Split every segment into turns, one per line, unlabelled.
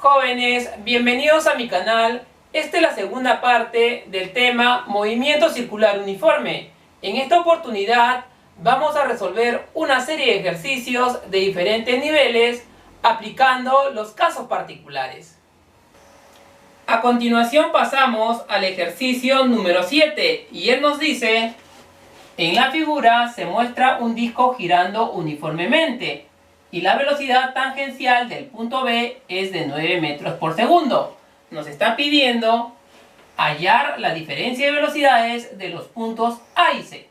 Jóvenes, bienvenidos a mi canal. Esta es la segunda parte del tema movimiento circular uniforme. En esta oportunidad vamos a resolver una serie de ejercicios de diferentes niveles aplicando los casos particulares. A continuación pasamos al ejercicio número 7 y él nos dice: en la figura se muestra un disco girando uniformemente y la velocidad tangencial del punto B es de 9 metros por segundo. Nos está pidiendo hallar la diferencia de velocidades de los puntos A y C.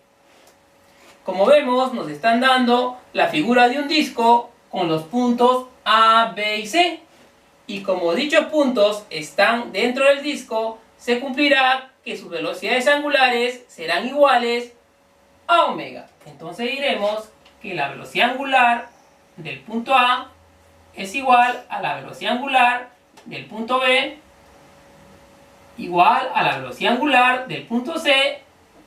Como vemos, nos están dando la figura de un disco con los puntos A, B y C. Y como dichos puntos están dentro del disco, se cumplirá que sus velocidades angulares serán iguales a omega. Entonces diremos que la velocidad angular del punto A es igual a la velocidad angular del punto B, igual a la velocidad angular del punto C,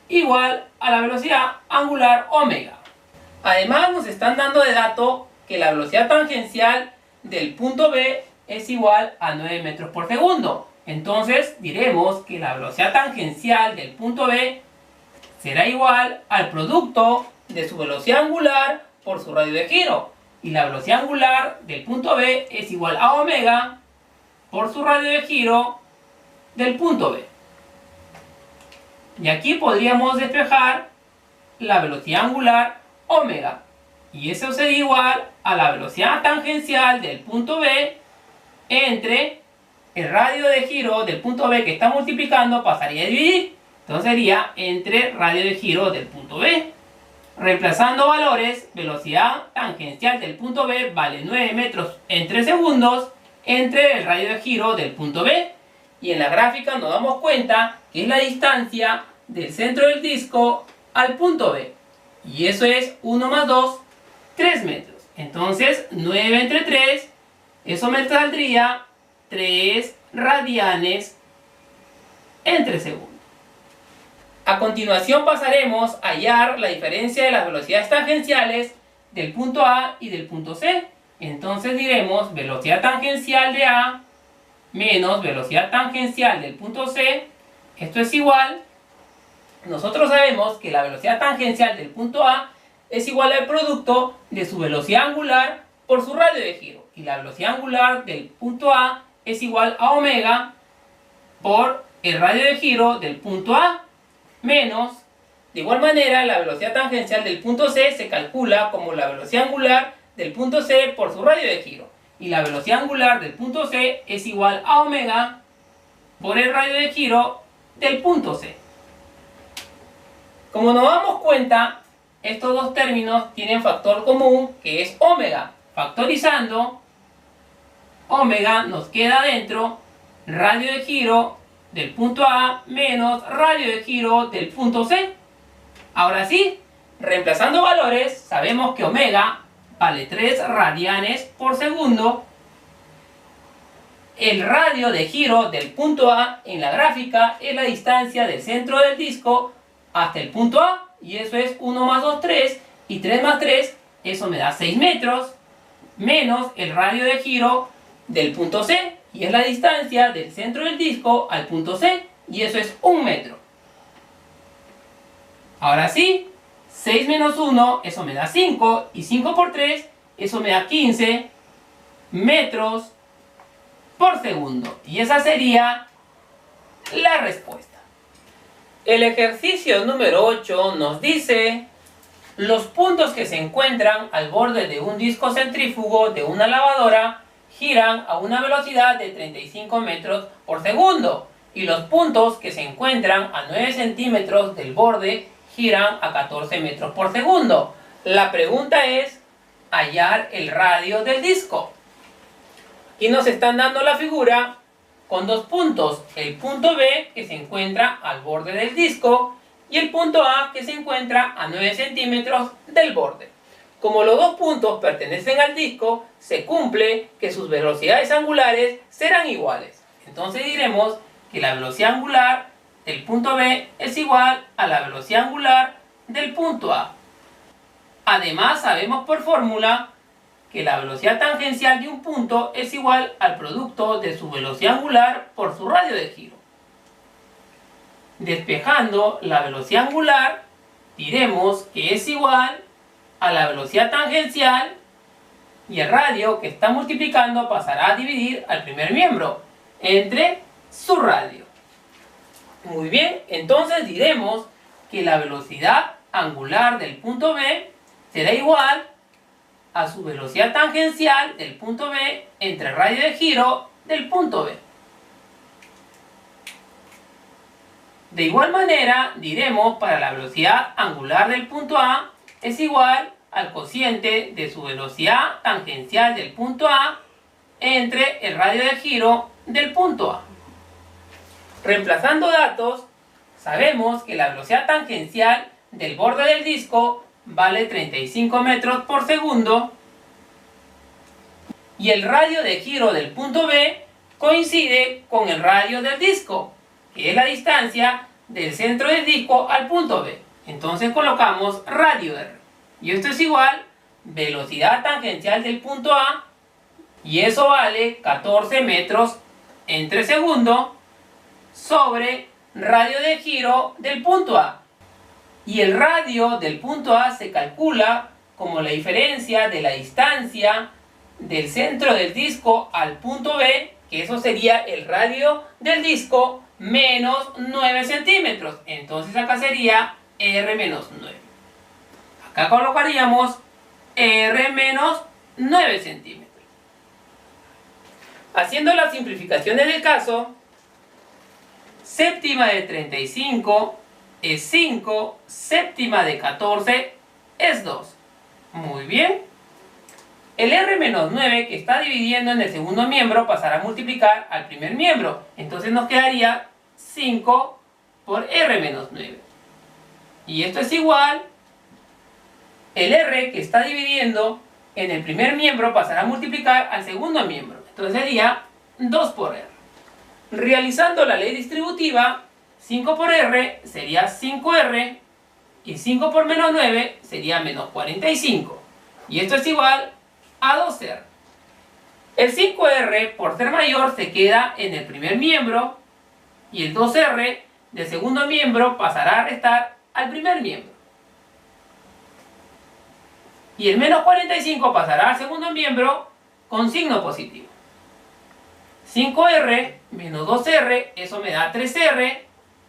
igual a la velocidad angular omega. Además nos están dando de dato que la velocidad tangencial del punto B es igual a 9 metros por segundo. Entonces diremos que la velocidad tangencial del punto B será igual al producto de su velocidad angular por su radio de giro. Y la velocidad angular del punto B es igual a omega por su radio de giro del punto B. Y aquí podríamos despejar la velocidad angular omega. Y eso sería igual a la velocidad tangencial del punto B entre el radio de giro del punto B que está multiplicando, pasaría a dividir. Entonces sería entre radio de giro del punto B. Reemplazando valores, velocidad tangencial del punto B vale 9 metros en 3 segundos entre el radio de giro del punto B. Y en la gráfica nos damos cuenta que es la distancia del centro del disco al punto B. Y eso es 1 más 2, 3 metros. Entonces 9 entre 3, eso me saldría 3 radianes en 3 segundos. A continuación pasaremos a hallar la diferencia de las velocidades tangenciales del punto A y del punto C. Entonces diremos velocidad tangencial de A menos velocidad tangencial del punto C. Esto es igual. Nosotros sabemos que la velocidad tangencial del punto A es igual al producto de su velocidad angular por su radio de giro. Y la velocidad angular del punto A es igual a omega por el radio de giro del punto A. Menos, de igual manera, la velocidad tangencial del punto C se calcula como la velocidad angular del punto C por su radio de giro. Y la velocidad angular del punto C es igual a omega por el radio de giro del punto C. Como nos damos cuenta, estos dos términos tienen factor común que es omega. Factorizando, omega nos queda dentro radio de giro del punto A menos radio de giro del punto C. Ahora sí, reemplazando valores, sabemos que omega vale 3 radianes por segundo. El radio de giro del punto A en la gráfica es la distancia del centro del disco hasta el punto A. Y eso es 1 más 2, 3. Y 3 más 3, eso me da 6 metros. Menos el radio de giro del punto C. Y es la distancia del centro del disco al punto C. Y eso es 1 metro. Ahora sí, 6 menos 1, eso me da 5. Y 5 por 3, eso me da 15 metros por segundo. Y esa sería la respuesta. El ejercicio número 8 nos dice: los puntos que se encuentran al borde de un disco centrífugo de una lavadora giran a una velocidad de 35 metros por segundo y los puntos que se encuentran a 9 centímetros del borde giran a 14 metros por segundo. La pregunta es hallar el radio del disco. Aquí nos están dando la figura con dos puntos, el punto B que se encuentra al borde del disco y el punto A que se encuentra a 9 centímetros del borde. Como los dos puntos pertenecen al disco, se cumple que sus velocidades angulares serán iguales. Entonces diremos que la velocidad angular del punto B es igual a la velocidad angular del punto A. Además sabemos por fórmula que la velocidad tangencial de un punto es igual al producto de su velocidad angular por su radio de giro. Despejando la velocidad angular, diremos que es igual a la velocidad tangencial y el radio que está multiplicando pasará a dividir al primer miembro entre su radio. Muy bien, entonces diremos que la velocidad angular del punto B será igual a su velocidad tangencial del punto B entre el radio de giro del punto B. De igual manera, diremos para la velocidad angular del punto A es igual al cociente de su velocidad tangencial del punto A entre el radio de giro del punto A. Reemplazando datos, sabemos que la velocidad tangencial del borde del disco vale 35 metros por segundo y el radio de giro del punto B coincide con el radio del disco, que es la distancia del centro del disco al punto B. Entonces colocamos radio R. Y esto es igual velocidad tangencial del punto A, y eso vale 14 metros entre segundo sobre radio de giro del punto A. Y el radio del punto A se calcula como la diferencia de la distancia del centro del disco al punto B, que eso sería el radio del disco menos 9 centímetros. Entonces acá sería R menos 9. Acá colocaríamos R menos 9 centímetros. Haciendo las simplificaciones del caso, séptima de 35 es 5, séptima de 14 es 2. Muy bien. El R menos 9 que está dividiendo en el segundo miembro pasará a multiplicar al primer miembro. Entonces nos quedaría 5 por R menos 9. Y esto es igual, el R que está dividiendo en el primer miembro pasará a multiplicar al segundo miembro. Entonces sería 2 por R. Realizando la ley distributiva, 5 por R sería 5R y 5 por menos 9 sería menos 45. Y esto es igual a 2R. El 5R por ser mayor se queda en el primer miembro y el 2R del segundo miembro pasará a restar al primer miembro. Y el menos 45 pasará al segundo miembro con signo positivo. 5R menos 2R, eso me da 3R,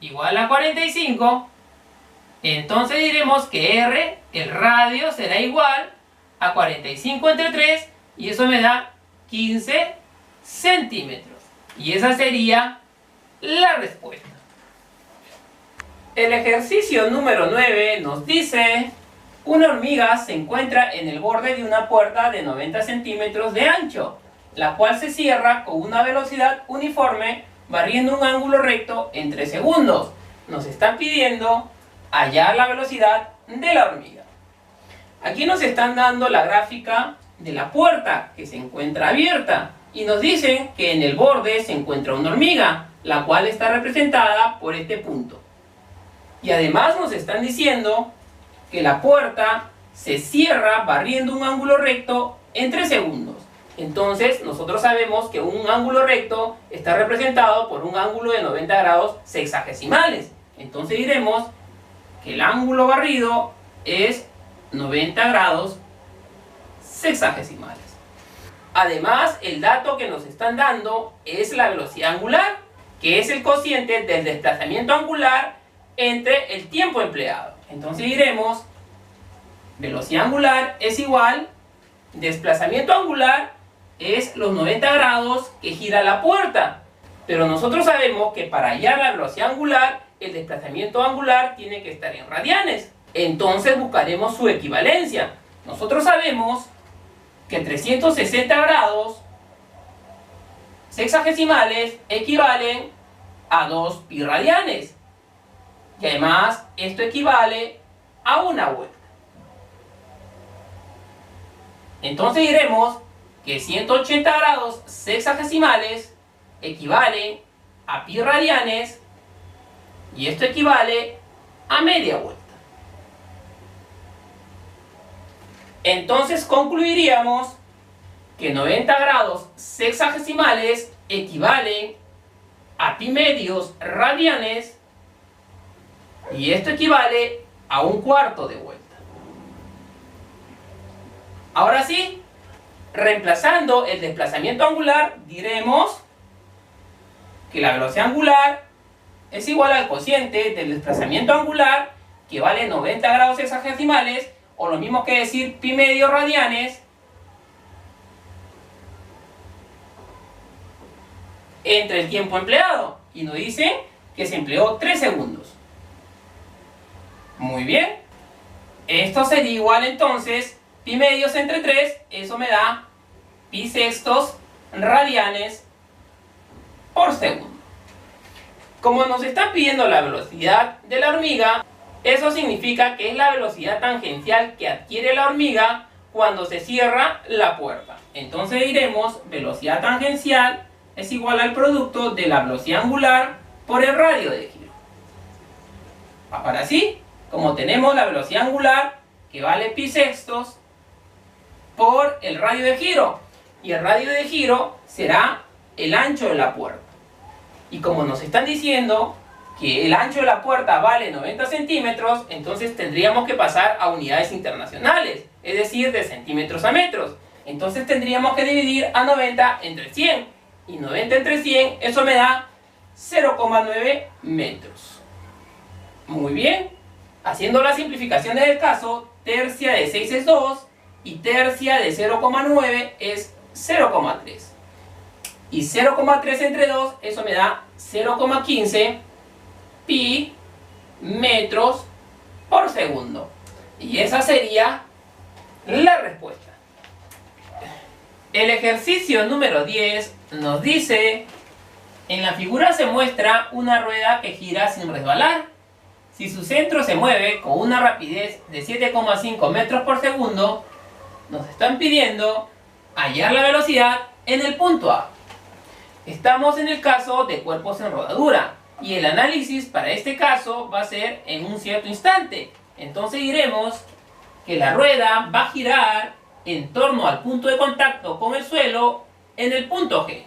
igual a 45. Entonces diremos que R, el radio, será igual a 45 entre 3, y eso me da 15 centímetros. Y esa sería la respuesta. El ejercicio número 9 nos dice: una hormiga se encuentra en el borde de una puerta de 90 centímetros de ancho, la cual se cierra con una velocidad uniforme barriendo un ángulo recto en 3 segundos. Nos están pidiendo hallar la velocidad de la hormiga. Aquí nos están dando la gráfica de la puerta que se encuentra abierta y nos dicen que en el borde se encuentra una hormiga, la cual está representada por este punto. Y además nos están diciendo que la puerta se cierra barriendo un ángulo recto en 3 segundos. Entonces nosotros sabemos que un ángulo recto está representado por un ángulo de 90 grados sexagesimales. Entonces diremos que el ángulo barrido es 90 grados sexagesimales. Además, el dato que nos están dando es la velocidad angular, que es el cociente del desplazamiento angular entre el tiempo empleado. Entonces diremos velocidad angular es igual, desplazamiento angular es los 90 grados que gira la puerta. Pero nosotros sabemos que para hallar la velocidad angular, el desplazamiento angular tiene que estar en radianes. Entonces buscaremos su equivalencia. Nosotros sabemos que 360 grados sexagesimales equivalen a 2 pi radianes. Y además esto equivale a una vuelta. Entonces diremos que 180 grados sexagesimales equivalen a pi radianes y esto equivale a media vuelta. Entonces concluiríamos que 90 grados sexagesimales equivalen a pi medios radianes y esto equivale a 1/4 de vuelta. Ahora sí, reemplazando el desplazamiento angular, diremos que la velocidad angular es igual al cociente del desplazamiento angular, que vale 90 grados sexagesimales, o lo mismo que decir pi medios radianes, entre el tiempo empleado. Y nos dicen que se empleó 3 segundos. Muy bien. Esto sería igual entonces, pi medios entre 3, eso me da pi sextos radianes por segundo. Como nos están pidiendo la velocidad de la hormiga, eso significa que es la velocidad tangencial que adquiere la hormiga cuando se cierra la puerta. Entonces diremos velocidad tangencial es igual al producto de la velocidad angular por el radio de giro. Ahora sí, como tenemos la velocidad angular que vale pi sextos por el radio de giro, y el radio de giro será el ancho de la puerta. Y como nos están diciendo que el ancho de la puerta vale 90 centímetros, entonces tendríamos que pasar a unidades internacionales, es decir, de centímetros a metros. Entonces tendríamos que dividir a 90 entre 100, y 90 entre 100, eso me da 0,9 metros. Muy bien, haciendo las simplificaciones del caso, tercia de 6 es 2, y tercia de 0,9 es 0,3. Y 0,3 entre 2, eso me da 0,15 pi metros por segundo. Y esa sería la respuesta. El ejercicio número 10 nos dice: en la figura se muestra una rueda que gira sin resbalar. Si su centro se mueve con una rapidez de 7,5 metros por segundo, nos están pidiendo hallar la velocidad en el punto A. Estamos en el caso de cuerpos en rodadura y el análisis para este caso va a ser en un cierto instante. Entonces diremos que la rueda va a girar en torno al punto de contacto con el suelo en el punto G.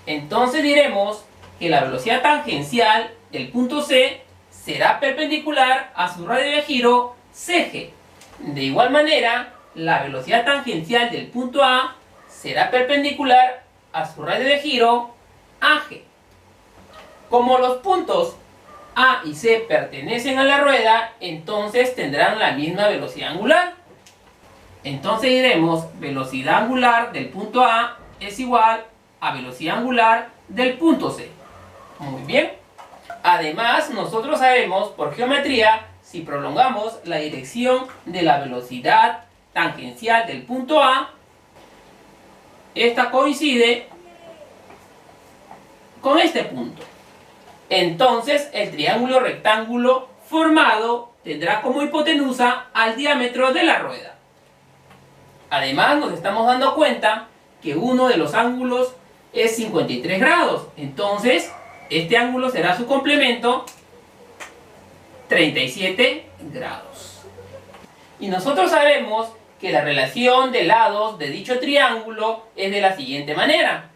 Entonces diremos que la velocidad tangencial del punto C será perpendicular a su radio de giro CG. De igual manera, la velocidad tangencial del punto A será perpendicular a su radio de giro AG. Como los puntos A y C pertenecen a la rueda, entonces tendrán la misma velocidad angular. Entonces diremos velocidad angular del punto A es igual a velocidad angular del punto C. Muy bien. Además, nosotros sabemos por geometría, si prolongamos la dirección de la velocidad tangencial del punto A, esta coincide con este punto. Entonces el triángulo rectángulo formado tendrá como hipotenusa al diámetro de la rueda. Además nos estamos dando cuenta que uno de los ángulos es 53 grados. Entonces este ángulo será su complemento, 37 grados. Y nosotros sabemos que la relación de lados de dicho triángulo es de la siguiente manera.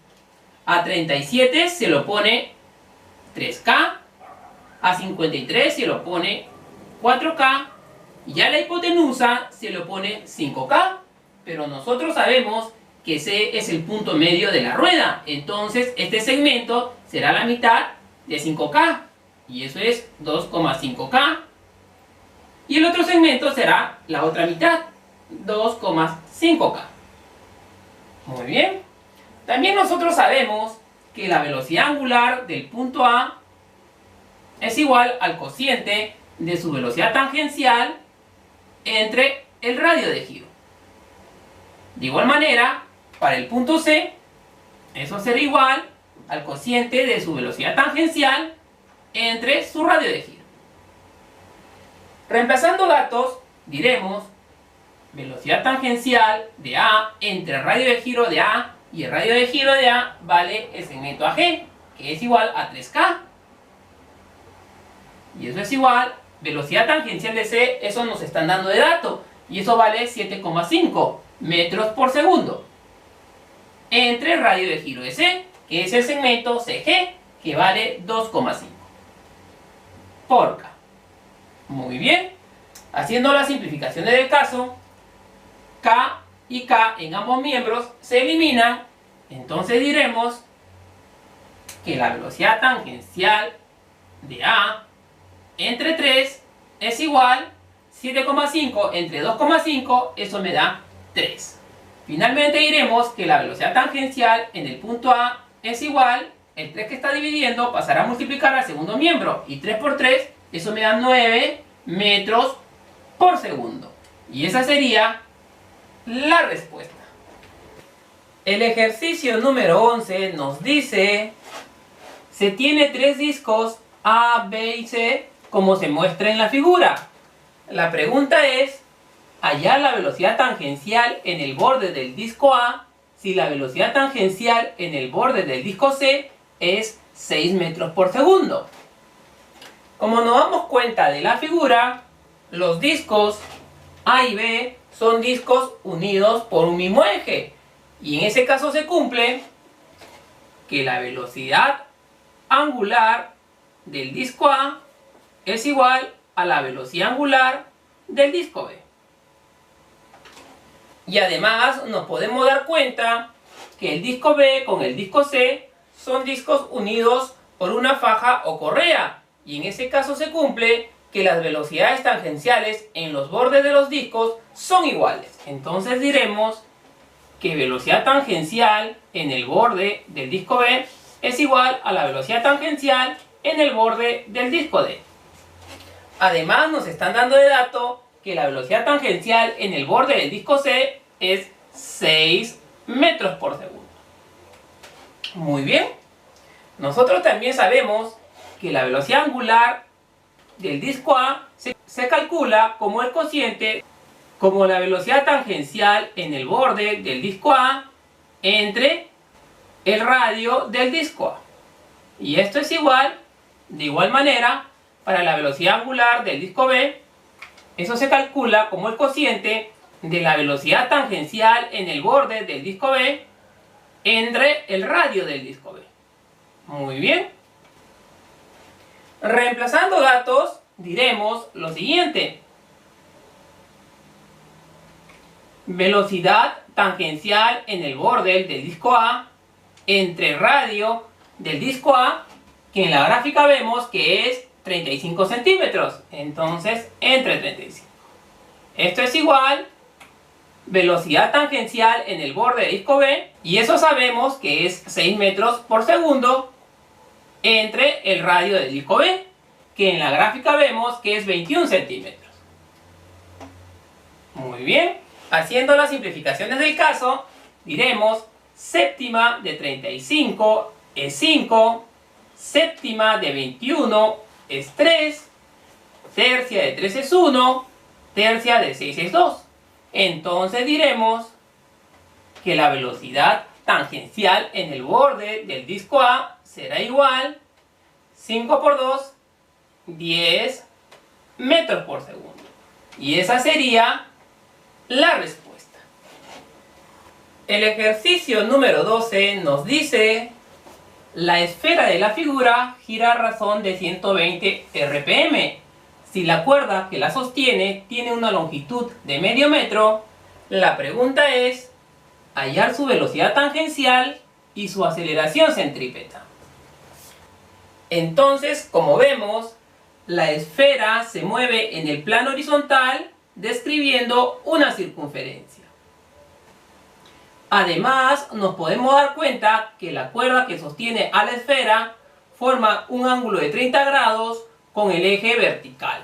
A 37 se lo pone 3K, a 53 se lo pone 4K, y a la hipotenusa se lo pone 5K. Pero nosotros sabemos que C es el punto medio de la rueda, entonces este segmento será la mitad de 5K, y eso es 2,5K. Y el otro segmento será la otra mitad, 2,5K. Muy bien. También nosotros sabemos que la velocidad angular del punto A es igual al cociente de su velocidad tangencial entre el radio de giro. De igual manera, para el punto C, eso será igual al cociente de su velocidad tangencial entre su radio de giro. Reemplazando datos, diremos velocidad tangencial de A entre el radio de giro de A y el radio de giro de A vale el segmento AG, que es igual a 3K. Y eso es igual, velocidad tangencial de C, eso nos están dando de dato, y eso vale 7,5 metros por segundo. entre el radio de giro de C, que es el segmento CG, que vale 2,5 por K. Muy bien. Haciendo las simplificaciones del caso, K y K en ambos miembros se eliminan. Entonces diremos que la velocidad tangencial de A entre 3 es igual 7,5 entre 2,5, eso me da 3. Finalmente diremos que la velocidad tangencial en el punto A es igual, el 3 que está dividiendo pasará a multiplicar al segundo miembro, y 3 por 3, eso me da 9 metros por segundo. Y esa sería la respuesta. El ejercicio número 11 nos dice: se tiene 3 discos A, B y C como se muestra en la figura. La pregunta es hallar la velocidad tangencial en el borde del disco A si la velocidad tangencial en el borde del disco C es 6 metros por segundo. Como nos damos cuenta de la figura, los discos A y B son discos unidos por un mismo eje, y en ese caso se cumple que la velocidad angular del disco A es igual a la velocidad angular del disco B. Y además nos podemos dar cuenta que el disco B con el disco C son discos unidos por una faja o correa, y en ese caso se cumple que las velocidades tangenciales en los bordes de los discos son iguales. Entonces diremos que velocidad tangencial en el borde del disco B es igual a la velocidad tangencial en el borde del disco D. Además nos están dando de dato que la velocidad tangencial en el borde del disco C es 6 metros por segundo. Muy bien. Nosotros también sabemos que la velocidad angular del disco A se calcula como el cociente como la velocidad tangencial en el borde del disco A entre el radio del disco A. Y esto es igual, de igual manera, para la velocidad angular del disco B. Eso se calcula como el cociente de la velocidad tangencial en el borde del disco B entre el radio del disco B. Muy bien. Reemplazando datos, diremos lo siguiente: velocidad tangencial en el borde del disco A entre el radio del disco A, que en la gráfica vemos que es 35 centímetros. Entonces, entre 35. Esto es igual velocidad tangencial en el borde del disco B, y eso sabemos que es 6 metros por segundo entre el radio del disco B, que en la gráfica vemos que es 21 centímetros. Muy bien. Haciendo las simplificaciones del caso, diremos séptima de 35 es 5, séptima de 21 es 3, tercia de 3 es 1, tercia de 6 es 2. Entonces diremos que la velocidad tangencial en el borde del disco A será igual 5 por 2, 10 metros por segundo. Y esa sería la respuesta. El ejercicio número 12 nos dice: la esfera de la figura gira a razón de 120 RPM. Si la cuerda que la sostiene tiene una longitud de medio metro, la pregunta es hallar su velocidad tangencial y su aceleración centrípeta. Entonces, como vemos, la esfera se mueve en el plano horizontal describiendo una circunferencia. Además, nos podemos dar cuenta que la cuerda que sostiene a la esfera forma un ángulo de 30 grados con el eje vertical.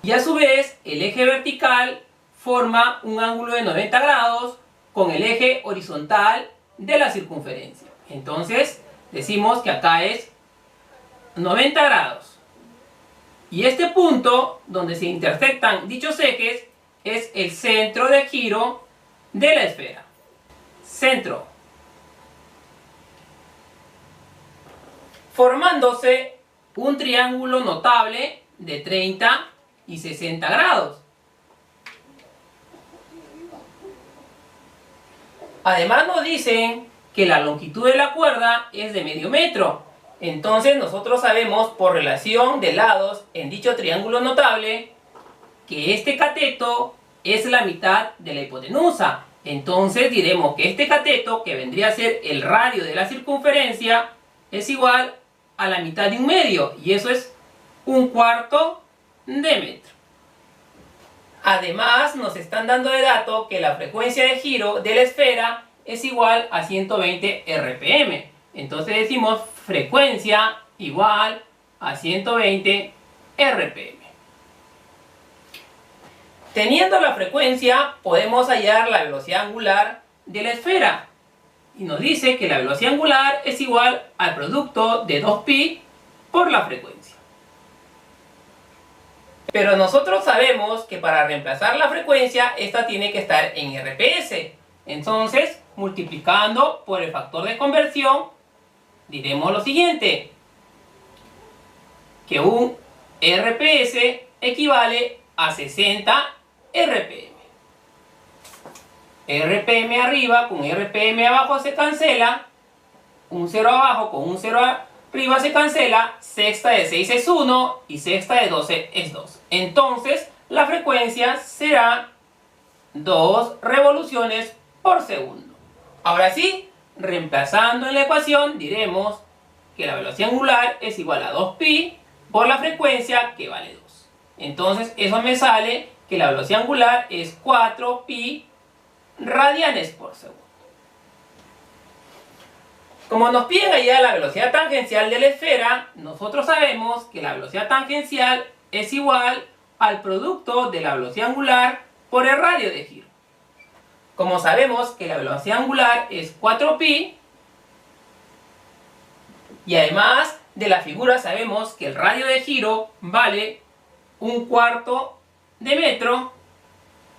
Y a su vez, el eje vertical forma un ángulo de 90 grados con el eje horizontal de la circunferencia. Entonces, decimos que acá es 90 grados. Y este punto donde se intersectan dichos ejes es el centro de giro de la esfera. Centro. Formándose un triángulo notable de 30 y 60 grados. Además nos dicen que la longitud de la cuerda es de medio metro. Entonces nosotros sabemos por relación de lados en dicho triángulo notable que este cateto es la mitad de la hipotenusa. Entonces diremos que este cateto, que vendría a ser el radio de la circunferencia, es igual a la mitad de un medio, y eso es 1/4 de metro. Además nos están dando de dato que la frecuencia de giro de la esfera es igual a 120 RPM. Entonces decimos frecuencia igual a 120 RPM. Teniendo la frecuencia, podemos hallar la velocidad angular de la esfera. Y nos dice que la velocidad angular es igual al producto de 2pi por la frecuencia. Pero nosotros sabemos que para reemplazar la frecuencia, esta tiene que estar en RPS. Entonces, multiplicando por el factor de conversión, diremos lo siguiente: que un RPS equivale a 60 RPM. RPM arriba con RPM abajo se cancela. Un 0 abajo con un 0 arriba se cancela. Sexta de 6 es 1 y sexta de 12 es 2. Entonces la frecuencia será 2 revoluciones por segundo. Ahora sí, reemplazando en la ecuación, diremos que la velocidad angular es igual a 2pi por la frecuencia, que vale 2. Entonces eso me sale que la velocidad angular es 4pi radianes por segundo. Como nos piden allá la velocidad tangencial de la esfera, nosotros sabemos que la velocidad tangencial es igual al producto de la velocidad angular por el radio de giro. Como sabemos que la velocidad angular es 4pi, y además de la figura sabemos que el radio de giro vale 1/4 de metro,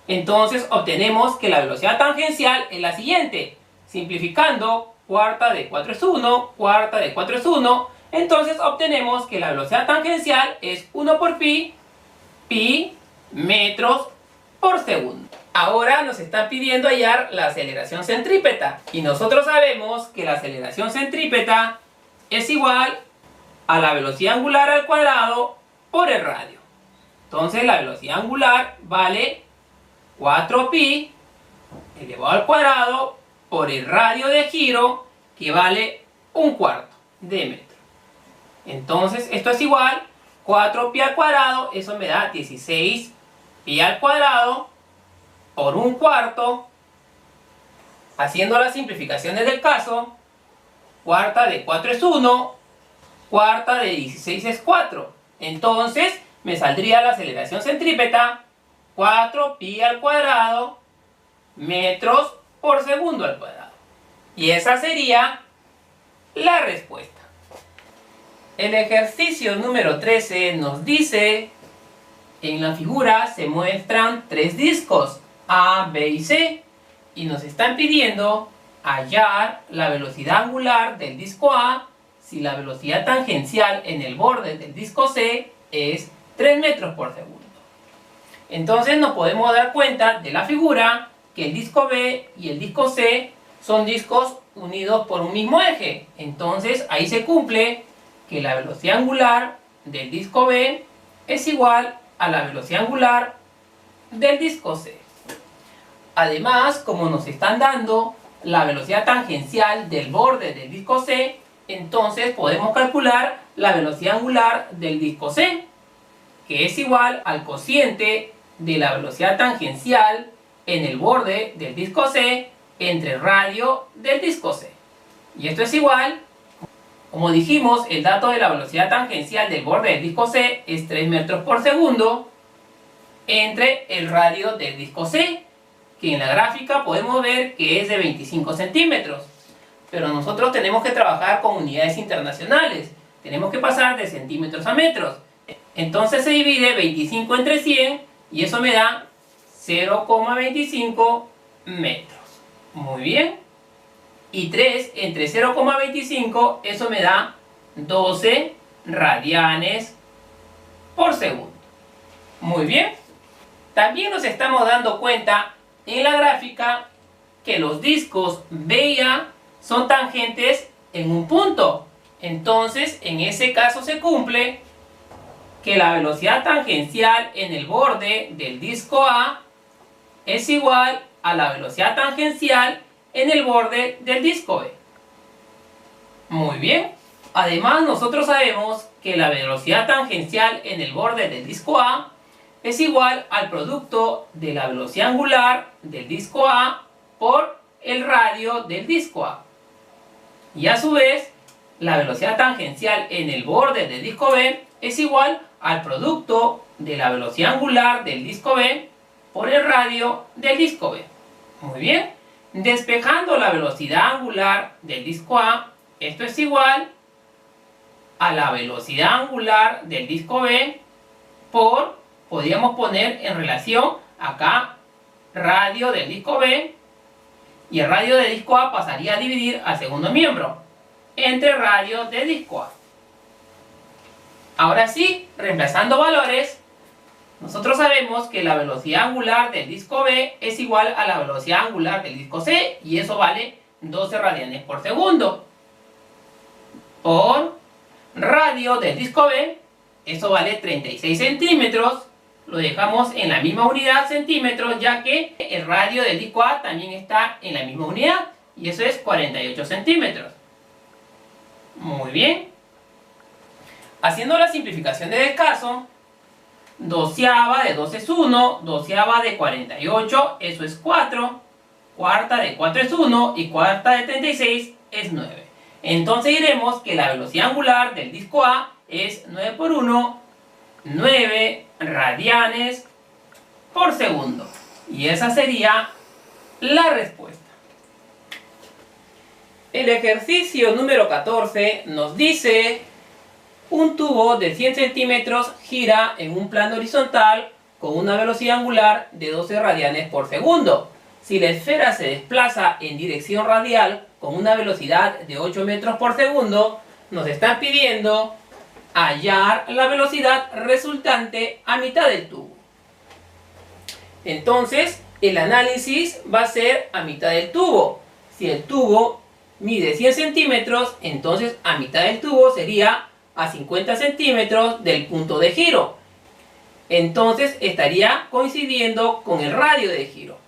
entonces obtenemos que la velocidad tangencial es la siguiente. Simplificando, cuarta de 4 es 1, cuarta de 4 es 1, entonces obtenemos que la velocidad tangencial es 1 por pi, pi metros por segundo. Ahora nos están pidiendo hallar la aceleración centrípeta, y nosotros sabemos que la aceleración centrípeta es igual a la velocidad angular al cuadrado por el radio. Entonces la velocidad angular vale 4pi elevado al cuadrado por el radio de giro, que vale 1/4 de metro. Entonces esto es igual 4pi al cuadrado, eso me da 16pi al cuadrado por 1/4. Haciendo las simplificaciones del caso, cuarta de 4 es 1, cuarta de 16 es 4. Entonces me saldría la aceleración centrípeta 4pi al cuadrado metros por segundo al cuadrado. Y esa sería la respuesta. El ejercicio número 13 nos dice: en la figura se muestran 3 discos A, B y C, y nos están pidiendo hallar la velocidad angular del disco A si la velocidad tangencial en el borde del disco C es 3 metros por segundo. Entonces nos podemos dar cuenta de la figura que el disco B y el disco C son discos unidos por un mismo eje. Entonces ahí se cumple que la velocidad angular del disco B es igual a la velocidad angular del disco C. Además, como nos están dando la velocidad tangencial del borde del disco C, entonces podemos calcular la velocidad angular del disco C, que es igual al cociente de la velocidad tangencial en el borde del disco C entre el radio del disco C. Y esto es igual, como dijimos, el dato de la velocidad tangencial del borde del disco C es 3 metros por segundo entre el radio del disco C, que en la gráfica podemos ver que es de 25 centímetros. Pero nosotros tenemos que trabajar con unidades internacionales. Tenemos que pasar de centímetros a metros. Entonces se divide 25 entre 100 y eso me da 0,25 metros. Muy bien. Y 3 entre 0,25, eso me da 12 radianes por segundo. Muy bien. También nos estamos dando cuenta en la gráfica que los discos B y A son tangentes en un punto. Entonces, en ese caso se cumple que la velocidad tangencial en el borde del disco A es igual a la velocidad tangencial en el borde del disco B. Muy bien. Además, nosotros sabemos que la velocidad tangencial en el borde del disco A es igual al producto de la velocidad angular del disco A por el radio del disco A. Y a su vez, la velocidad tangencial en el borde del disco B es igual al producto de la velocidad angular del disco B por el radio del disco B. Muy bien. Despejando la velocidad angular del disco A, esto es igual a la velocidad angular del disco B por, podríamos poner en relación acá, radio del disco B, y el radio del disco A pasaría a dividir al segundo miembro entre radio del disco A. Ahora sí, reemplazando valores, nosotros sabemos que la velocidad angular del disco B es igual a la velocidad angular del disco C, y eso vale 12 radianes por segundo. Por radio del disco B, eso vale 36 centímetros. Lo dejamos en la misma unidad centímetros, ya que el radio del disco A también está en la misma unidad, y eso es 48 centímetros. Muy bien. Haciendo la simplificación del caso, doceava de 2 es 1, doceava de 48, eso es 4, cuarta de 4 es 1 y cuarta de 36 es 9. Entonces diremos que la velocidad angular del disco A es 9 por 1, 9 radianes por segundo. Y esa sería la respuesta. El ejercicio número 14 nos dice: un tubo de 100 centímetros gira en un plano horizontal con una velocidad angular de 12 radianes por segundo. Si la esfera se desplaza en dirección radial con una velocidad de 8 metros por segundo, nos están pidiendo hallar la velocidad resultante a mitad del tubo. Entonces, el análisis va a ser a mitad del tubo. Si el tubo mide 100 centímetros, entonces a mitad del tubo sería a 50 centímetros del punto de giro. Entonces estaría coincidiendo con el radio de giro.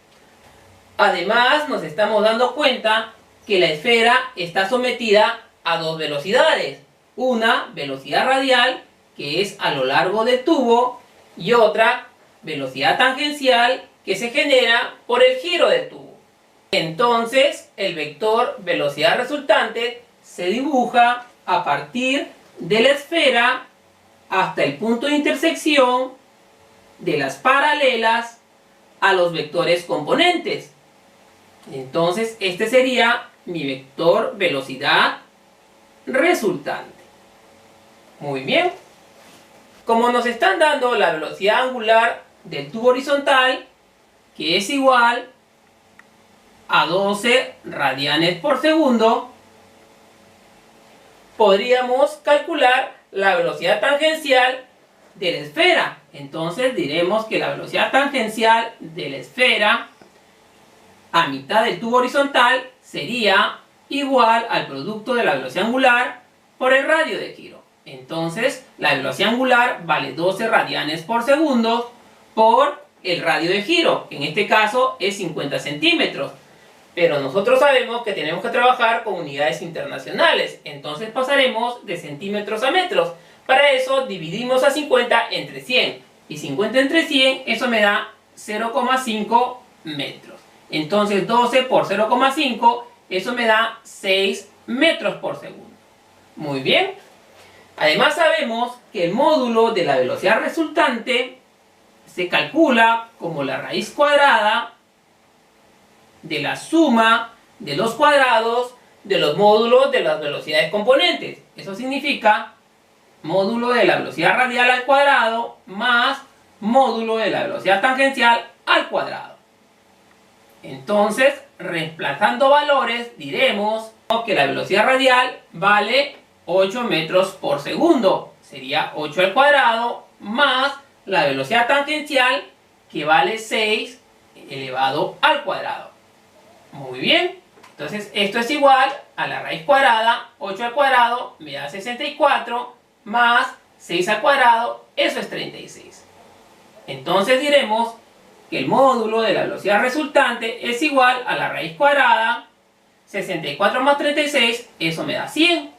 Además, nos estamos dando cuenta que la esfera está sometida a dos velocidades. Una velocidad radial, que es a lo largo del tubo, y otra velocidad tangencial, que se genera por el giro del tubo. Entonces, el vector velocidad resultante se dibuja a partir de la esfera hasta el punto de intersección de las paralelas a los vectores componentes. Entonces, este sería mi vector velocidad resultante. Muy bien. Como nos están dando la velocidad angular del tubo horizontal, que es igual a 12 radianes por segundo, podríamos calcular la velocidad tangencial de la esfera. Entonces diremos que la velocidad tangencial de la esfera a mitad del tubo horizontal sería igual al producto de la velocidad angular por el radio de giro. Entonces la velocidad angular vale 12 radianes por segundo por el radio de giro, que en este caso es 50 centímetros. Pero nosotros sabemos que tenemos que trabajar con unidades internacionales, entonces pasaremos de centímetros a metros. Para eso dividimos a 50 entre 100, y 50 entre 100, eso me da 0,5 metros. Entonces 12 por 0,5, eso me da 6 metros por segundo. Muy bien. Además sabemos que el módulo de la velocidad resultante se calcula como la raíz cuadrada de la suma de los cuadrados de los módulos de las velocidades componentes. Eso significa módulo de la velocidad radial al cuadrado más módulo de la velocidad tangencial al cuadrado. Entonces, reemplazando valores, diremos que la velocidad radial vale 8 metros por segundo. Sería 8 al cuadrado más la velocidad tangencial, que vale 6 elevado al cuadrado. Muy bien. Entonces esto es igual a la raíz cuadrada, 8 al cuadrado me da 64, más 6 al cuadrado, eso es 36. Entonces diremos que el módulo de la velocidad resultante es igual a la raíz cuadrada, 64 más 36, eso me da 100.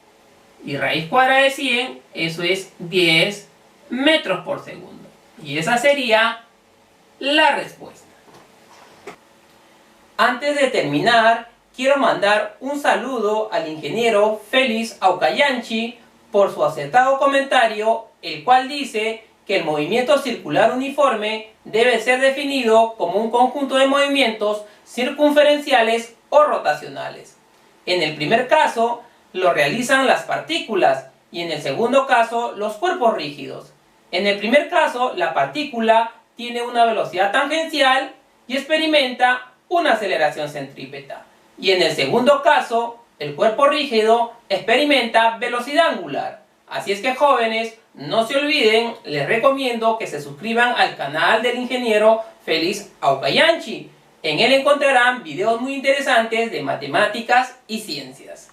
Y raíz cuadrada de 100, eso es 10 metros por segundo. Y esa sería la respuesta. Antes de terminar, quiero mandar un saludo al ingeniero Félix Aucayanchi por su acertado comentario, el cual dice que el movimiento circular uniforme debe ser definido como un conjunto de movimientos circunferenciales o rotacionales. En el primer caso, lo realizan las partículas y en el segundo caso, los cuerpos rígidos. En el primer caso, la partícula tiene una velocidad tangencial y experimenta una aceleración centrípeta. Y en el segundo caso, el cuerpo rígido experimenta velocidad angular. Así es que, jóvenes, no se olviden, les recomiendo que se suscriban al canal del ingeniero Félix Aucayanchi. En él encontrarán videos muy interesantes de matemáticas y ciencias.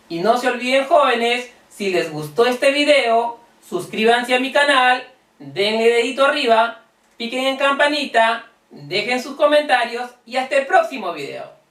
Y no se olviden, jóvenes, si les gustó este video, suscríbanse a mi canal, denle dedito arriba, piquen en campanita, dejen sus comentarios y hasta el próximo video.